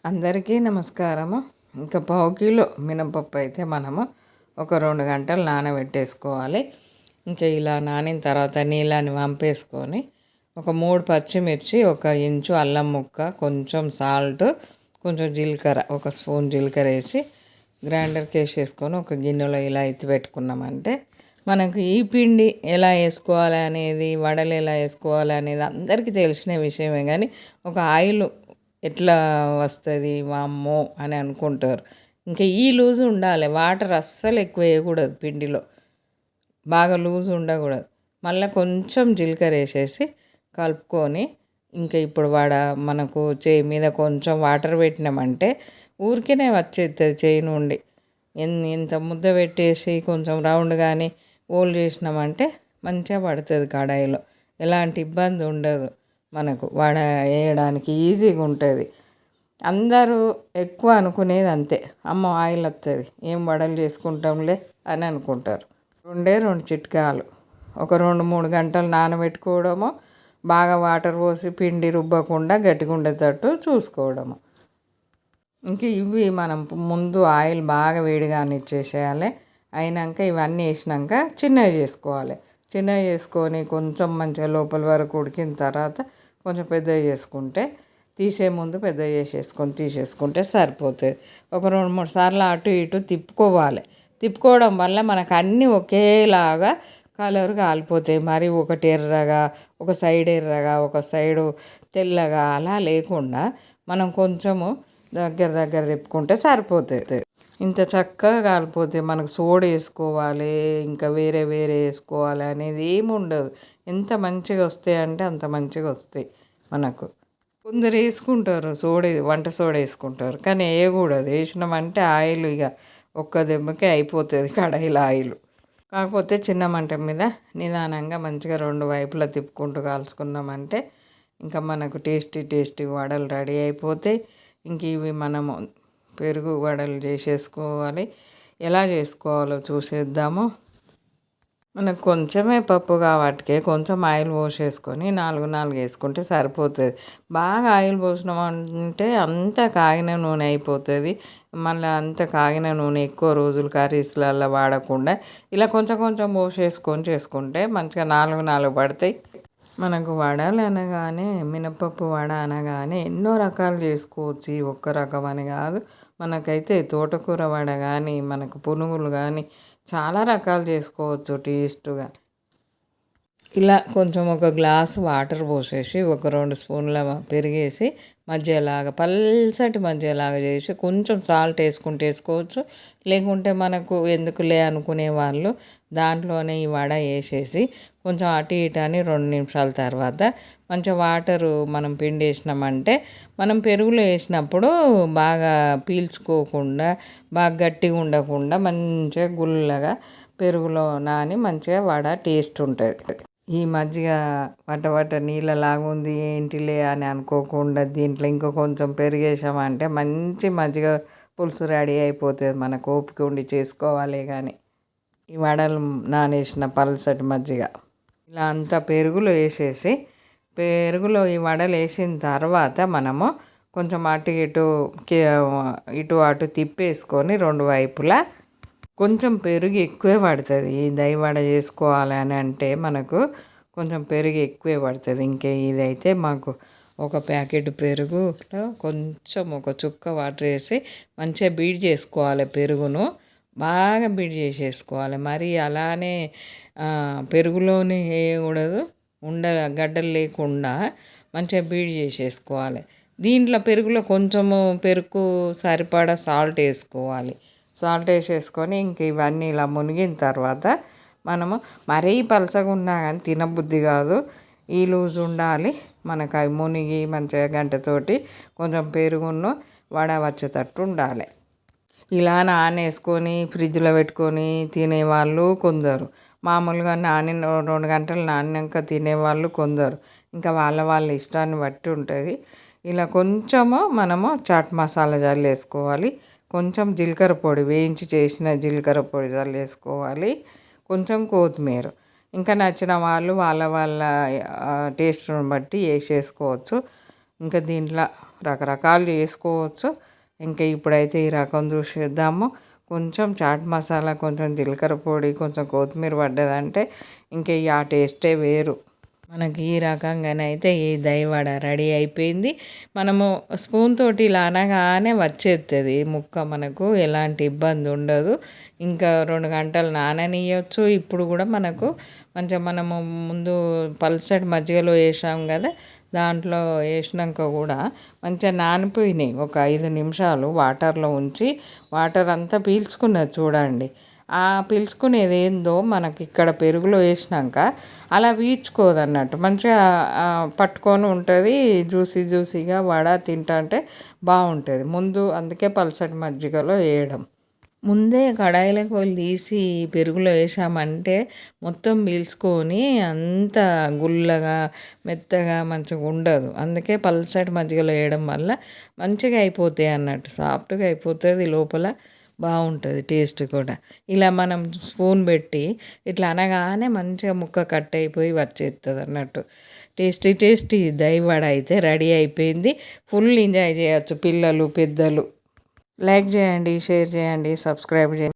అందరికీ నమస్కారము. ఇంకా పావు కిలో మినపప్పు అయితే మనము ఒక 2 గంటలు నానబెట్టేసుకోవాలి. ఇంకా ఇలా నానిన తర్వాత నీళ్ళని వంపేసుకొని ఒక 3 పచ్చిమిర్చి, 1 ఇంచు అల్లం ముక్క, కొంచెం సాల్ట్, కొంచెం జీలకర్ర, 1 స్పూన్ జీలకర్ర వేసి గ్రైండర్కి వేసేసుకొని ఒక గిన్నెలో ఇలా ఎత్తి పెట్టుకున్నామంటే మనకు ఈ పిండి ఎలా వేసుకోవాలి అనేది, వడలు ఎలా వేసుకోవాలి అనేది అందరికీ తెలిసిన విషయమే. కానీ ఒక ఆయిల్ ఎట్లా వస్తుంది వామ్మో అని అనుకుంటారు. ఇంకా ఈ లూజు ఉండాలి, వాటర్ అస్సలు ఎక్కువ వేయకూడదు, పిండిలో బాగా లూజు ఉండకూడదు. మళ్ళీ కొంచెం జీలకర్ర వేసేసి కలుపుకొని ఇంకా ఇప్పుడు మనకు చేయి మీద కొంచెం వాటర్ పెట్టినామంటే ఊరికేనే వచ్చేస్తుంది చేయి నుండి. ఇంత ముద్ద పెట్టేసి కొంచెం రౌండ్ కానీ ఓల్ చేసినామంటే మంచిగా పడుతుంది కడాయిలో, ఎలాంటి ఇబ్బంది ఉండదు. మనకు వడ వేయడానికి ఈజీగా ఉంటుంది. అందరూ ఎక్కువ అనుకునేది అంతే, అమ్మ ఆయిల్ వస్తుంది ఏం వడలు చేసుకుంటాంలే అని అనుకుంటారు. 2 చిట్కాలు, ఒక 2-3 గంటలు నానబెట్టుకోవడము, బాగా వాటర్ పోసి పిండి రుబ్బకుండా గట్టిగా ఉండేటట్టు చూసుకోవడము. ఇంక ఇవి మనం ముందు ఆయిల్ బాగా వేడిగా ఇచ్చేసేయాలి. అయినాక ఇవన్నీ వేసినాక చిన్నవి చేసుకోవాలి. చిన్నవి చేసుకొని కొంచెం మంచిగా లోపల వరకు ఉడికిన తర్వాత కొంచెం పెద్దవి చేసుకుంటే, తీసే ముందు పెద్దవి తీసేసుకుంటే సరిపోతుంది. ఒక 2-3 సార్లు అటు ఇటు తిప్పుకోవాలి. తిప్పుకోవడం వల్ల మనకు అన్నీ ఒకేలాగా కలర్ కాలిపోతాయి. మరి ఒకటి ఎర్రగా, ఒక సైడ్ ఎర్రగా, ఒక సైడు తెల్లగా అలా లేకుండా మనం కొంచెము దగ్గర తిప్పుకుంటే సరిపోతుంది. ఇంత చక్కగా కాలిపోతే మనకు సోడా వేసుకోవాలి, ఇంకా వేరే వేసుకోవాలి అనేది ఏమి ఉండదు. ఎంత మంచిగా వస్తాయి అంటే అంత మంచిగా వస్తాయి మనకు. కొందరు వేసుకుంటారు వంట సోడా వేసుకుంటారు, కానీ వేయకూడదు. వేసినామంటే ఆయిల్ ఇక ఒక్క దెబ్బకే అయిపోతుంది కడాయిలో ఆయిల్. కాకపోతే చిన్న మంట మీద నిదానంగా మంచిగా 2 వైపులా తిప్పుకుంటూ కాల్చుకున్నామంటే ఇంకా మనకు టేస్టీ వడలు రెడీ అయిపోతాయి. ఇంక ఇవి మనము పెరుగు వడలు చేసేసుకోవాలి. ఎలా చేసుకోవాలో చూసేద్దాము. మనకు కొంచెమే పప్పు కాబట్టి కొంచెం ఆయిల్ పోసేసుకొని 4 వేసుకుంటే సరిపోతుంది. బాగా ఆయిల్ పోసినామంటే అంత కాగిన నూనె అయిపోతుంది. మళ్ళీ అంత కాగిన నూనె ఎక్కువ రోజులు కర్రీస్లలో వాడకుండా ఇలా కొంచెం పోసేసుకొని చేసుకుంటే మంచిగా 4 పడతాయి. మనకు వడలు అనగానే, మినపప్పు వడ అనగానే ఎన్నో రకాలు చేసుకోవచ్చు. ఒక్క రకం అని కాదు, మనకైతే తోటకూర వడ కానీ, మనకు పునుగులు కానీ చాలా రకాలు చేసుకోవచ్చు టేస్ట్గా. ఇలా కొంచెం ఒక గ్లాసు వాటర్ పోసేసి 2 స్పూన్ల పెరిగేసి పల్సటి మధ్యలాగా చేసి కొంచెం సాల్ట్ వేసుకోవచ్చు. లేకుంటే మనకు ఎందుకులే అనుకునే వాళ్ళు దాంట్లోనే ఈ వడ వేసేసి కొంచెం అటు ఇటు అని 2 నిమిషాల తర్వాత మంచిగా వాటరు మనం పిండి వేసినామంటే మనం పెరుగులో వేసినప్పుడు బాగా పీల్చుకోకుండా, బాగా గట్టిగా ఉండకుండా మంచిగా గుల్లగా పెరుగులో నాని మంచిగా వడ టేస్ట్ ఉంటుంది. ఈ మజ్జిగ వట నీళ్ళలాగా ఉంది ఏంటిలే అని అనుకోకుండా దీంట్లో ఇంకో కొంచెం పెరిగేసామంటే మంచి మజ్జిగ పులుసు రెడీ అయిపోతుంది. మనకు ఓపిక ఉండి చేసుకోవాలి. కానీ ఈ వడలు నానేసిన పల్సటి మజ్జిగ ఇలా అంతా పెరుగులో వేసేసి, పెరుగులో ఈ వడలు వేసిన తర్వాత మనము కొంచెం ఇటు అటు తిప్పేసుకొని 2 వైపులా కొంచెం పెరుగు ఎక్కువే పడుతుంది. ఈ దହି వడ చేసుకోవాలి అని అంటే మనకు కొంచెం పెరుగు ఎక్కువే పడుతుంది. ఇదైతే మాకు ఒక ప్యాకెట్ పెరుగులో కొంచెం ఒక చుక్క వాటర్ వేసి మంచిగా బీట్ చేసుకోవాలి. పెరుగును బాగా బీట్ చేసేసుకోవాలి. మరి అలానే పెరుగులోనే వేయకూడదు, గడ్డలు లేకుండా మంచిగా బీట్ చేసేసుకోవాలి. దీంట్లో పెరుగులో కొంచెము పెరుగు సరిపడా సాల్ట్ వేసుకోవాలి. సాల్ట్ వేసేసుకొని ఇంక ఇవన్నీ ఇలా మునిగిన తర్వాత మనము మరీ పలసగా ఉన్నా కానీ తినబుద్ధి కాదు, ఈ లూజు ఉండాలి. మనకు అవి మునిగి మంచిగా గంటతోటి కొంచెం పెరుగును వడ వచ్చేటట్టు ఉండాలి. ఇలా నానేసుకొని ఫ్రిడ్జ్లో పెట్టుకొని తినేవాళ్ళు కొందరు, మామూలుగా 2 గంటలు నానినాక తినేవాళ్ళు కొందరు. ఇంకా వాళ్ళ ఇష్టాన్ని బట్టి ఉంటుంది. ఇలా కొంచెము మనము చాట్ మసాలా జల్లేసుకోవాలి. కొంచెం జీలకర్ర పొడి, వేయించి చేసిన జీలకర్ర పొడి చల్లేసుకోవాలి. కొంచెం కొత్తిమీర, ఇంకా నచ్చిన వాళ్ళు వాళ్ళ టేస్ట్ని బట్టి వేసేసుకోవచ్చు. ఇంకా దీంట్లో రకరకాలు చేసుకోవచ్చు. ఇంకా ఇప్పుడైతే ఈ రకం చూసేద్దాము. కొంచెం చాట్ మసాలా, కొంచెం జీలకర్ర పొడి, కొంచెం కొత్తిమీర పడ్డదంటే ఇంకా ఆ టేస్టే వేరు. మనకి ఈ రకంగానైతే ఈ దహివడ రెడీ అయిపోయింది. మనము స్పూన్ తోటి ఇలా అనగానే వచ్చేస్తుంది ముక్క, మనకు ఎలాంటి ఇబ్బంది ఉండదు. ఇంకా 2 గంటలు నాననియొచ్చు. ఇప్పుడు కూడా మనకు మనము ముందు పల్సటి మజ్జిగలో వేసాం కదా, దాంట్లో వేసినాక కూడా మంచిగా నానిపోయినాయి. ఒక 5 నిమిషాలు వాటర్లో ఉంచి వాటర్ అంతా పీల్చుకున్నది చూడండి. ఆ పీల్చుకునేది ఏందో మనకి ఇక్కడ పెరుగులో వేసినాక అలా పీల్చుకోదన్నట్టు, మంచిగా పట్టుకొని ఉంటుంది. జ్యూసీగా వడ తింటా బాగుంటుంది. ముందు అందుకే పల్సటి మజ్జిగలో వేయడం. ముందే కడాయిలకు తీసి పెరుగులో వేసామంటే మొత్తం పీల్చుకొని అంత గుల్లగా మెత్తగా మంచిగా ఉండదు. అందుకే పల్సటి మజ్జిగలో వేయడం వల్ల మంచిగా అయిపోతాయి అన్నట్టు, సాఫ్ట్గా అయిపోతుంది, లోపల బాగుంటుంది టేస్ట్ కూడా. ఇలా మనం స్పూన్ పెట్టి ఇట్లా అనగానే మంచిగా ముక్క కట్ అయిపోయి వచ్చేస్తుంది అన్నట్టు. టేస్టీ దహివడ అయితే రెడీ అయిపోయింది. ఫుల్ ఎంజాయ్ చేయొచ్చు పిల్లలు, పెద్దలు. లైక్ చేయండి, షేర్ చేయండి, సబ్స్క్రైబ్ చేయండి.